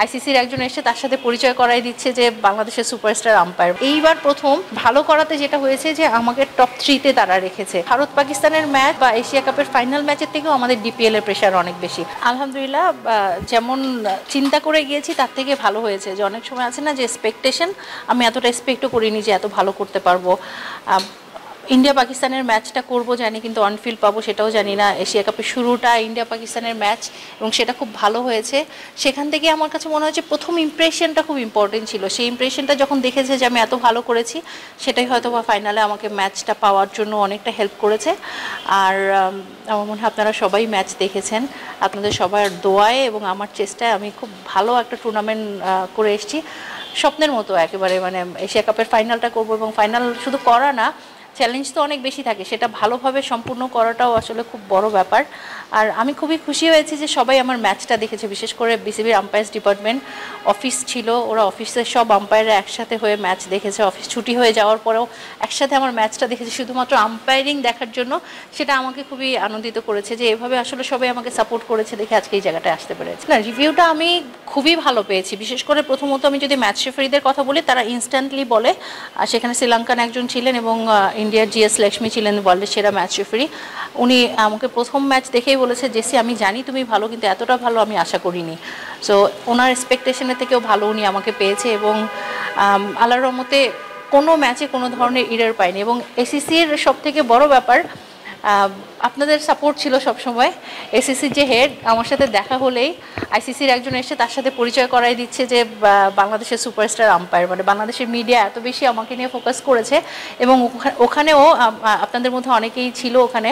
আইসিসির একজন এসে তার সাথে পরিচয় করাই দিচ্ছে যে বাংলাদেশের সুপারস্টার আম্পায়ার। এইবার প্রথম ভালো করাতে যেটা হয়েছে যে আমাকে টপ 3-তে তারা রেখেছে। ভারত পাকিস্তানের ম্যাচ বা এশিয়া কাপের ফাইনাল ম্যাচের থেকেও আমাদের ডিপিএল এর প্রেশার অনেক বেশি। আলহামদুলিল্লাহ, যেমন চিন্তা করে গিয়েছি তার থেকে ভালো হয়েছে। যে অনেক সময় আছে না যে এক্সপেকটেশন, আমি এতটা এক্সপেক্টও করিনি যে এত ভালো করতে পারবো। ইন্ডিয়া পাকিস্তানের ম্যাচটা করব জানি, কিন্তু অনফিল্ড পাবো সেটাও জানি না। এশিয়া কাপের শুরুটা ইন্ডিয়া পাকিস্তানের ম্যাচ এবং সেটা খুব ভালো হয়েছে। সেখান থেকে আমার কাছে মনে হয়েছে প্রথম ইমপ্রেশনটা খুব ইম্পর্টেন্ট ছিল। সেই ইমপ্রেশনটা যখন দেখেছে যে আমি এত ভালো করেছি, সেটাই হয়তো বা ফাইনালে আমাকে ম্যাচটা পাওয়ার জন্য অনেকটা হেল্প করেছে। আর আমার মনে হয় আপনারা সবাই ম্যাচ দেখেছেন, আপনাদের সবার দোয়ায় এবং আমার চেষ্টায় আমি খুব ভালো একটা টুর্নামেন্ট করে এসেছি। স্বপ্নের মতো একেবারে, মানে এশিয়া কাপের ফাইনালটা করব এবং ফাইনাল শুধু করা না, চ্যালেঞ্জ তো অনেক বেশি থাকে, সেটা ভালোভাবে সম্পূর্ণ করাটাও আসলে খুব বড় ব্যাপার। আর আমি খুবই খুশি হয়েছি যে সবাই আমার ম্যাচটা দেখেছে, বিশেষ করে বিসিবির আম্পায়ার্স ডিপার্টমেন্ট। অফিস ছিল, ওরা অফিসের সব আম্পায়াররা একসাথে হয়ে ম্যাচ দেখেছে। অফিস ছুটি হয়ে যাওয়ার পরেও একসাথে আমার ম্যাচটা দেখেছে শুধুমাত্র আম্পায়ারিং দেখার জন্য। সেটা আমাকে খুবই আনন্দিত করেছে যে এভাবে আসলে সবাই আমাকে সাপোর্ট করেছে দেখে আজকে এই জায়গাটায় আসতে পেরেছি। না, রিভিউটা আমি খুবই ভালো পেয়েছি। বিশেষ করে প্রথমত আমি যদি ম্যাচ রেফারিদের কথা বলি, তারা ইনস্ট্যান্টলি বলে। সেখানে শ্রীলঙ্কান একজন ছিলেন এবং ইন্ডিয়ার জিএস লক্ষ্মী ছিলেন ওয়ার্ল্ডের সেরা ম্যাচ রেফারি। উনি আমাকে প্রথম ম্যাচ দেখেই বলেছে, জেসি আমি জানি তুমি ভালো, কিন্তু এতটা ভালো আমি আশা করিনি। সো ওনার এক্সপেকটেশনের থেকেও ভালো উনি আমাকে পেয়েছে এবং আল্লাহর রহমতে কোনো ম্যাচে কোনো ধরনের ইরার পাইনি। এবং এসিসির সবথেকে বড় ব্যাপার আপনাদের সাপোর্ট ছিল সবসময়। এসিসির যে হেড, আমার সাথে দেখা হলেই আইসিসির একজন এসে তার সাথে পরিচয় করাই দিচ্ছে যে বাংলাদেশের সুপারস্টার আম্পায়ার। মানে বাংলাদেশের মিডিয়া এত বেশি আমাকে নিয়ে ফোকাস করেছে এবং ওখানেও আপনাদের মধ্যে অনেকেই ছিল ওখানে।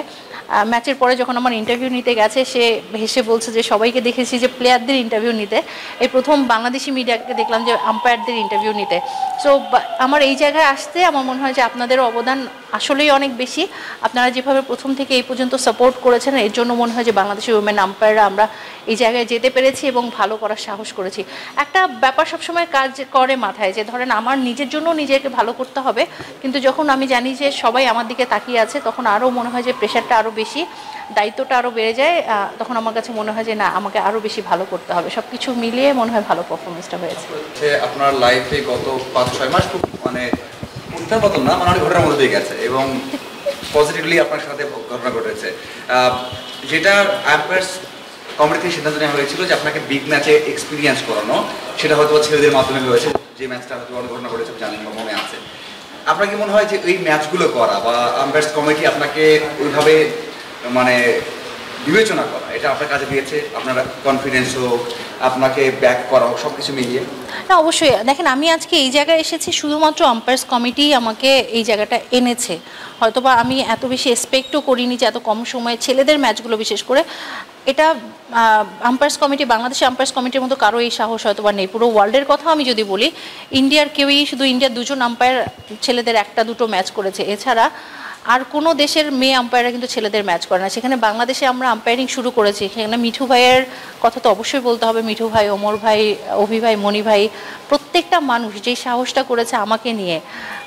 ম্যাচের পরে যখন আমার ইন্টারভিউ নিতে গেছে, সে হেসে বলছে যে সবাইকে দেখেছি যে প্লেয়ারদের ইন্টারভিউ নিতে, এই প্রথম বাংলাদেশি মিডিয়াকে দেখলাম যে আম্পায়ারদের ইন্টারভিউ নিতে। সো আমার এই জায়গায় আসতে আমার মনে হয় যে আপনাদের অবদান আসলেই অনেক বেশি। আপনারা যেভাবে প্রথম থেকে এই পর্যন্ত সাপোর্ট করেছেন, এর জন্য মনে হয় যে বাংলাদেশের উইমেন আম্পায়াররা আমরা এই জায়গায় যেতে পেরেছি এবং ভালো করার সাহস করেছি। একটা ব্যাপার সবসময় কাজ করে মাথায়, যে ধরেন আমার নিজের জন্য নিজেকে ভালো করতে হবে, কিন্তু যখন আমি জানি যে সবাই আমার দিকে তাকিয়ে আছে, তখন আরও মনে হয় যে প্রেশারটা আরও বেশি, দায়িত্বটা আরও বেড়ে যায়। তখন আমার কাছে মনে হয় যে না, আমাকে আরও বেশি ভালো করতে হবে। সব কিছু মিলিয়ে মনে হয় ভালো পারফরমেন্সটা হয়েছে। আপনার লাইফে গত 5-6 মাস খুব মানে উত্থান পতন না, মানে অনেক ঘটনার মধ্যে দিয়ে গেছে এবং পজিটিভলি আপনার সাথে ঘটনা ঘটেছে, যেটা আম্পায়ার্স কমিটি থেকে সিদ্ধান্ত নেওয়া হয়েছিল যে আপনাকে বিগ ম্যাচে এক্সপিরিয়েন্স করানো। সেটা হয়তো ছেলেদের মাধ্যমে হয়েছে, যে ম্যাচটা হয়তো অনেক ঘটনা ঘটেছে জানেন বা মনে আছে। আপনার কি মনে হয় যে এই ম্যাচগুলো করা বা আম্পায়ার্স কমিটি আপনাকে ওইভাবে মানে বিবেচনা করা, এটা আপনার কাছে দিয়েছে? আপনার কনফিডেন্স হোক, আপনাকে ব্যাক করা হোক, সব কিছু মিলিয়ে? না, অবশ্যই। দেখেন, আমি আজকে এই জায়গায় এসেছি শুধুমাত্র আম্পায়ার্স কমিটি আমাকে এই জায়গাটা এনেছে। হয়তোবা আমি এত বেশি এক্সপেক্টও করিনি যে এত কম সময়ে ছেলেদের ম্যাচগুলো বিশেষ করে এটা আম্পায়ার্স কমিটি, বাংলাদেশের আম্পায়ার্স কমিটির মতো কারো এই সাহস হয়তোবা নেই। পুরো ওয়ার্ল্ডের কথা আমি যদি বলি, ইন্ডিয়ার কেউই, শুধু ইন্ডিয়ার 2জন আম্পায়ার ছেলেদের 1-2 ম্যাচ করেছে। এছাড়া আর কোনো দেশের মেয়ে আম্পায়াররা কিন্তু ছেলেদের ম্যাচ করে না। সেখানে বাংলাদেশে আমরা আম্পায়ারিং শুরু করেছি। সেখানে মিঠু ভাইয়ের কথা তো অবশ্যই বলতে হবে। মিঠু ভাই, ওমর ভাই, অভি ভাই, মণি ভাই, প্রত্যেকটা মানুষ যেই সাহসটা করেছে আমাকে নিয়ে,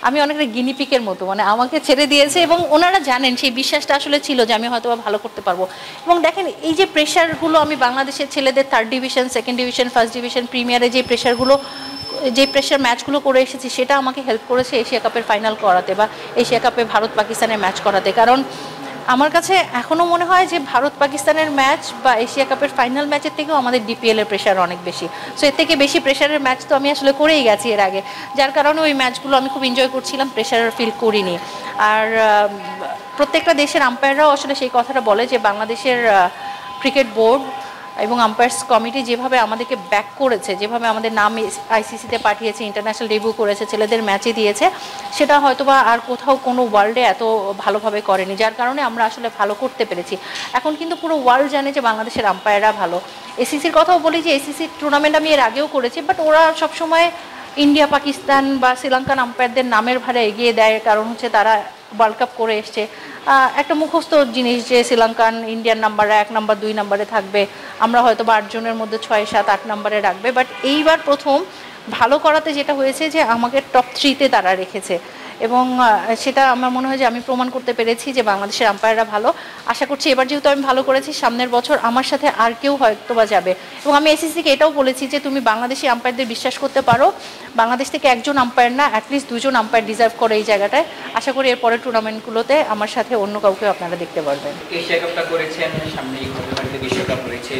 আমি অনেকটা গিনিপিকের মতো, মানে আমাকে ছেড়ে দিয়েছে এবং ওনারা জানেন, সেই বিশ্বাসটা আসলে ছিল যে আমি হয়তো ভালো করতে পারবো। এবং দেখেন, এই যে প্রেশারগুলো আমি বাংলাদেশের ছেলেদের 3rd division, 2nd division, 1st division, প্রিমিয়ারে যে প্রেশারগুলো, যে প্রেশার ম্যাচগুলো করে এসেছি, সেটা আমাকে হেল্প করেছে এশিয়া কাপের ফাইনাল করাতে বা এশিয়া কাপে ভারত পাকিস্তানের ম্যাচ করাতে। কারণ আমার কাছে এখনও মনে হয় যে ভারত পাকিস্তানের ম্যাচ বা এশিয়া কাপের ফাইনাল ম্যাচের থেকেও আমাদের ডিপিএলের প্রেশার অনেক বেশি। সো এর থেকে বেশি প্রেশারের ম্যাচ তো আমি আসলে করেই গেছি এর আগে, যার কারণে ওই ম্যাচগুলো আমি খুব এনজয় করছিলাম, প্রেশার ফিল করিনি। আর প্রত্যেকটা দেশের আম্পায়াররাও আসলে সেই কথাটা বলে যে বাংলাদেশের ক্রিকেট বোর্ড এবং আম্পায়ার্স কমিটি যেভাবে আমাদেরকে ব্যাক করেছে, যেভাবে আমাদের নাম আইসিসিতে পাঠিয়েছে, ইন্টারন্যাশনাল ডেবিউ করেছে, ছেলেদের ম্যাচে দিয়েছে, সেটা হয়তোবা আর কোথাও কোনো ওয়ার্ল্ডে এত ভালোভাবে করেনি, যার কারণে আমরা আসলে ভালো করতে পেরেছি। এখন কিন্তু পুরো ওয়ার্ল্ড জানে যে বাংলাদেশের আম্পায়াররা ভালো। এসিসির কথাও বলি যে এসিসির টুর্নামেন্ট আমি এর আগেও করেছি, বাট ওরা সবসময় ইন্ডিয়া, পাকিস্তান বা শ্রীলঙ্কান আম্পায়ারদের নামের ভারে এগিয়ে দেয়। কারণ হচ্ছে তারা ওয়ার্ল্ড কাপ করে এসছে। একটা মুখস্থ জিনিস যে শ্রীলঙ্কান ইন্ডিয়ান নাম্বারে 1 নাম্বার 2 নাম্বারে থাকবে, আমরা হয়তো 8 জনের মধ্যে 6, 7, 8 নাম্বারে রাখবে। বাট এইবার প্রথম ভালো করাতে যেটা হয়েছে যে আমাকে টপ 3-তে তারা রেখেছে এবং সেটা আমার মনে হয় যে আমি প্রমাণ করতে পেরেছি যে বাংলাদেশের আম্পায়াররা ভালো। আশা করছি এবার যেহেতু আমি ভালো করেছি, সামনের বছর আমার সাথে আর কেউ হয়তো বা যাবে। এবং আমি এসিসিকে এটাও বলেছি যে তুমি বাংলাদেশি আম্পায়ারদের বিশ্বাস করতে পারো, বাংলাদেশ থেকে একজন আম্পায়ার না, অ্যাটলিস্ট দুজন আম্পায়ার ডিজার্ভ করে এই জায়গাটায়। আশা করি এর পরের টুর্নামেন্টগুলোতে আমার সাথে অন্য কাউকে আপনারা দেখতে পারবেন। এশিয়া কাপটা করেছেন, সামনে ঘটনাটিতে বিশ্বকাপ রয়েছে,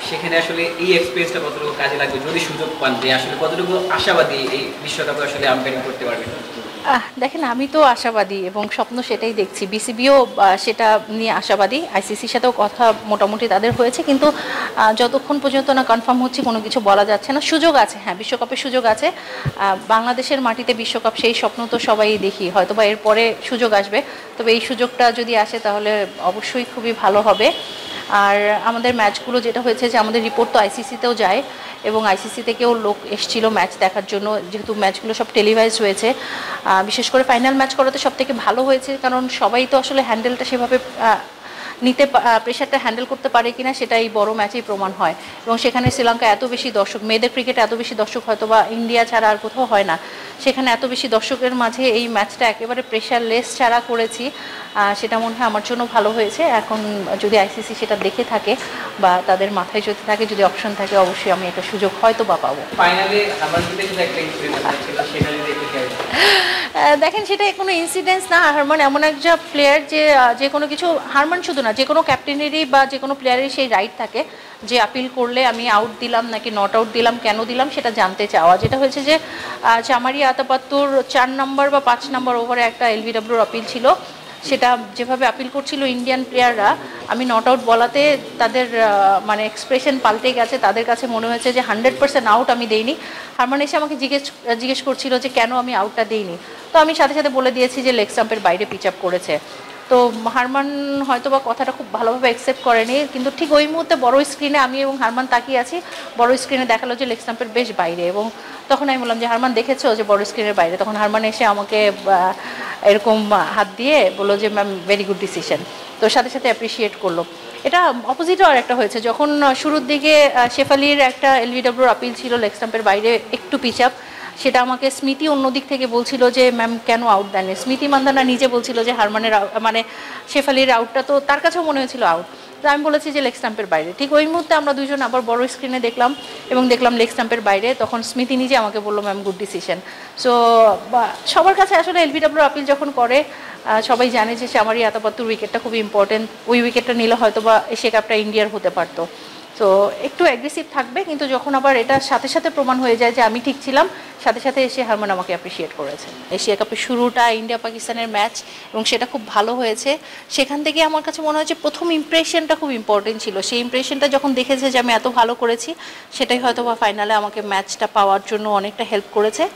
সেখানে আসলে এই এক্সপিরিয়েন্সটা কতটুকু কাজে লাগবে যদি সুযোগ পান, যে আসলে কতটুকু আশাবাদী এই বিশ্বকাপে আসলে আম্পায়ারিং করতে পারবেন? দেখেন, আমি তো আশাবাদী এবং স্বপ্ন সেটাই দেখছি, বিসিবিও সেটা নিয়ে আশাবাদী, আইসিসির সাথেও কথা মোটামুটি তাদের হয়েছে, কিন্তু যতক্ষণ পর্যন্ত না কনফার্ম হচ্ছে কোনো কিছু বলা যাচ্ছে না। সুযোগ আছে, হ্যাঁ, বিশ্বকাপের সুযোগ আছে। বাংলাদেশের মাটিতে বিশ্বকাপ, সেই স্বপ্ন তো সবাই দেখি, হয়তো বা এরপরে সুযোগ আসবে, তবে এই সুযোগটা যদি আসে তাহলে অবশ্যই খুবই ভালো হবে। আর আমাদের ম্যাচগুলো যেটা হয়েছে যে আমাদের রিপোর্ট তো আইসিসিতেও যায় এবং আইসিসি থেকেও লোক এসেছিল ম্যাচ দেখার জন্য, যেহেতু ম্যাচগুলো সব টেলিভাইজ হয়েছে। বিশেষ করে ফাইনাল ম্যাচ করাতে সব থেকে ভালো হয়েছে, কারণ সবাই তো আসলে হ্যান্ডেলটা সেভাবে নিতে, প্রেশারটা হ্যান্ডেল করতে পারে কিনা সেটা এই বড় ম্যাচেই প্রমাণ হয়। এবং সেখানে শ্রীলঙ্কা এত বেশি দর্শক, মেয়েদের ক্রিকেটে এত বেশি দর্শক হয়তো বা ইন্ডিয়া ছাড়া আর কোথাও হয় না, সেখানে এত বেশি দর্শকের মাঝে এই ম্যাচটা একেবারে প্রেশারলেস ছাড়া করেছি, সেটা মনে হয় আমার জন্য ভালো হয়েছে। এখন যদি আইসিসি সেটা দেখে থাকে বা তাদের মাথায় যদি থাকে, যদি অপশন থাকে, অবশ্যই আমি একটা সুযোগ হয়তো বা পাবো। ফাইনালে আমার একটা ইনসিডেন্ট ছিল, সেটা যদি একটু শেয়ার করেন। দেখেন, সেটা কোনো ইনসিডেন্স না। হারমান এমন একটা প্লেয়ার যে কোনো কিছু, হারমান শুধু না, যে কোনো ক্যাপ্টেনেরই বা যে কোনো প্লেয়ারেরই সেই রাইট থাকে যে আপিল করলে আমি আউট দিলাম নাকি নট আউট দিলাম, কেন দিলাম সেটা জানতে চাওয়া। যেটা হয়েছে যে চামারি আতাপাত্তুর 4 নম্বর বা 5 নম্বর ওভারে একটা এলবিডব্লিউর আপিল ছিল, সেটা যেভাবে আপিল করছিল ইন্ডিয়ান প্লেয়াররা, আমি নট আউট বলাতে তাদের মানে এক্সপ্রেশন পাল্টে গেছে, তাদের কাছে মনে হয়েছে যে 100% আউট আমি দেইনি। হারমান এসে আমাকে জিজ্ঞেস করছিল যে কেন আমি আউটটা দেইনি, তো আমি সাথে সাথে বলে দিয়েছি যে লেগ স্টাম্পের বাইরে পিচ আপ করেছে। তো হারমান হয়তো বা কথাটা খুব ভালোভাবে অ্যাকসেপ্ট করেনি, কিন্তু ঠিক ওই মুহূর্তে বড় স্ক্রিনে আমি এবং হারমান তাকিয়ে আছি, বড় স্ক্রিনে দেখালো যে লেগ স্টাম্পের বেশ বাইরে, এবং তখন আমি বললাম যে হারমান দেখেছো যে বড় স্ক্রিনের বাইরে, তখন হারমান এসে আমাকে এরকম হাত দিয়ে বললো যে ম্যাম ভেরি গুড ডিসিশন, তো সাথে সাথে অ্যাপ্রিসিয়েট করলো। এটা অপোজিটও আর একটা হয়েছে, যখন শুরুর দিকে শেফালির একটা এলবিডব্লিউর আপিল ছিল লেগ স্টাম্পের বাইরে একটু পিচ আপ, সেটা আমাকে স্মৃতি অন্য দিক থেকে বলছিল যে ম্যাম কেন আউট দেননি, স্মৃতি মান্দানা নিজে বলছিল যে হারমানের মানে শেফালির আউটটা তো তার কাছেও মনে হয়েছিল আউট, তো আমি বলেছি যে লেগ স্টাম্পের বাইরে। ঠিক ওই মুহূর্তে আমরা দুজন আবার বড় স্ক্রিনে দেখলাম এবং দেখলাম লেগ স্টাম্পের বাইরে, তখন স্মৃতি নিজে আমাকে বললো ম্যাম গুড ডিসিশন। সো সবার কাছে আসলে এলবিডব্লিউর আপিল যখন করে সবাই জানে যে চামারি আতাপাত্তুর উইকেটটা খুবই ইম্পর্টেন্ট, ওই উইকেটটা নিলে হয়তো বা এশিয়া কাপটা ইন্ডিয়ার হতে পারতো। তো একটু অ্যাগ্রেসিভ থাকবে, কিন্তু যখন আবার এটা সাথে সাথে প্রমাণ হয়ে যায় যে আমি ঠিক ছিলাম, সাথে সাথে এসে হারমান আমাকে অ্যাপ্রিসিয়েট করেছে। এশিয়া কাপের শুরুটা ইন্ডিয়া পাকিস্তানের ম্যাচ এবং সেটা খুব ভালো হয়েছে, সেখান থেকে আমার কাছে মনে হয় যে প্রথম ইমপ্রেশনটা খুব ইম্পর্টেন্ট ছিল, সেই ইমপ্রেশনটা যখন দেখেছে যে আমি এত ভালো করেছি, সেটাই হয়তো বা ফাইনালে আমাকে ম্যাচটা পাওয়ার জন্য অনেকটা হেল্প করেছে।